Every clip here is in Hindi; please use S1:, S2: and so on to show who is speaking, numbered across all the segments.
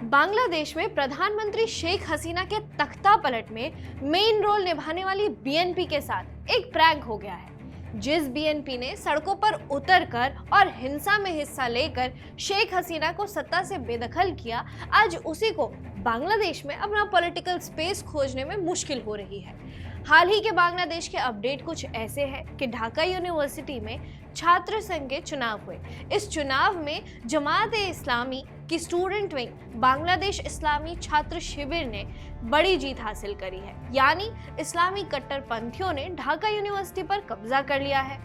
S1: बांग्लादेश में प्रधानमंत्री शेख हसीना के तख्ता पलट में मेन रोल निभाने वाली बीएनपी के साथ एक प्रैंक हो गया है। जिस बीएनपी ने सड़कों पर उतरकर और हिंसा में हिस्सा लेकर शेख हसीना को सत्ता से बेदखल किया, आज उसी को बांग्लादेश में अपना पॉलिटिकल स्पेस खोजने में मुश्किल हो रही है। हाल ही के बांग्लादेश के अपडेट कुछ ऐसे हैं कि ढाका यूनिवर्सिटी में छात्र संघ के चुनाव हुए। इस चुनाव में जमात-ए-इस्लामी की स्टूडेंट विंग बांग्लादेश इस्लामी छात्र शिविर ने बड़ी जीत हासिल करी है, यानी इस्लामी कट्टरपंथियों ने ढाका यूनिवर्सिटी पर कब्जा कर लिया है।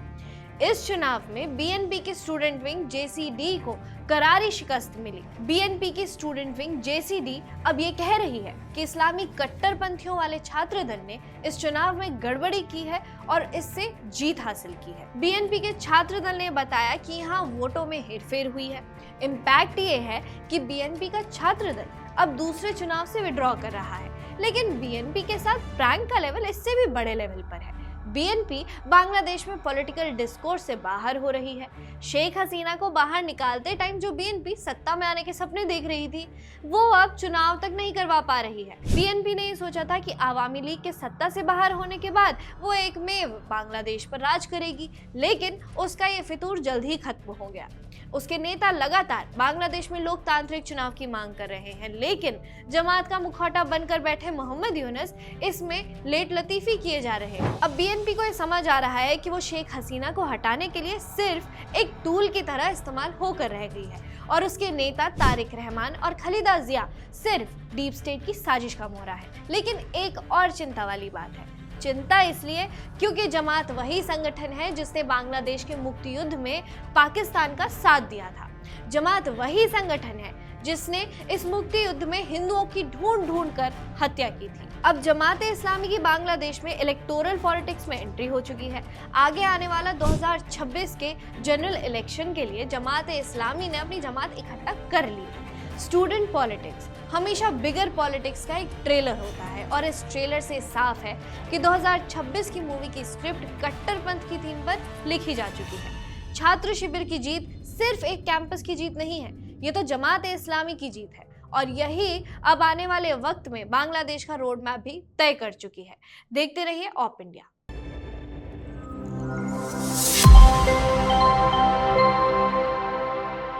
S1: इस चुनाव में बीएनपी की स्टूडेंट विंग जेसीडी को करारी शिकस्त मिली। बीएनपी की स्टूडेंट विंग जेसीडी अब ये कह रही है कि इस्लामी कट्टरपंथियों वाले छात्र दल ने इस चुनाव में गड़बड़ी की है और इससे जीत हासिल की है। बीएनपी के छात्र दल ने बताया कि यहाँ वोटों में हेरफेर हुई है। इम्पैक्ट ये है कि बीएनपी का छात्र दल अब दूसरे चुनाव से विड्रॉ कर रहा है, लेकिन बीएनपी के साथ प्रैंक का लेवल इससे भी बड़े लेवल पर है। बीएनपी बांग्लादेश में पॉलिटिकल डिस्कोर्स से बाहर हो रही है। शेख हसीना को बाहर निकालते टाइम जो बीएनपी सत्ता में आने के सपने देख रही थी, वो अब चुनाव तक नहीं करवा पा रही है। बीएनपी ने ये सोचा था कि आवामी लीग के सत्ता से बाहर होने के बाद वो एकमेव बांग्लादेश पर राज करेगी, लेकिन उसका ये फितूर जल्द ही खत्म हो गया। उसके नेता लगातार बांग्लादेश में लोकतांत्रिक चुनाव की मांग कर रहे हैं, लेकिन जमात का मुखौटा बनकर बैठे मोहम्मद यूनुस इसमें लेट लतीफी किए जा रहे हैं। अब बीएनपी को यह समझ आ रहा है कि वो शेख हसीना को हटाने के लिए सिर्फ एक टूल की तरह इस्तेमाल होकर रह गई है और उसके नेता तारिक रहमान और खलीदा जिया सिर्फ डीप स्टेट की साजिश का मोहरा है। लेकिन एक और चिंता वाली बात है। चिंता इसलिए क्योंकि जमात वही संगठन है जिसने बांग्लादेश के मुक्ति युद्ध में पाकिस्तान का साथ दिया था। जमात वही संगठन है जिसने इस मुक्ति युद्ध में हिंदुओं की ढूंढ कर हत्या की थी। अब जमात-ए-इस्लामी की बांग्लादेश में इलेक्टोरल पॉलिटिक्स में एंट्री हो चुकी है। आगे आने वाला 2026 के जनरल इलेक्शन के लिए जमात-ए-इस्लामी ने अपनी जमात इकट्ठा कर ली। स्टूडेंट पॉलिटिक्स हमेशा बिगर पॉलिटिक्स का एक ट्रेलर होता है और इस ट्रेलर से साफ है कि 2026 की मूवी की स्क्रिप्ट कट्टरपंथ की थीम पर लिखी जा चुकी है। छात्र शिविर की जीत सिर्फ एक कैंपस की जीत नहीं है, ये तो जमात-ए-इस्लामी की जीत है और यही अब आने वाले वक्त में बांग्लादेश का रोड मैप भी तय कर चुकी है। देखते रहिए ऑप इंडिया।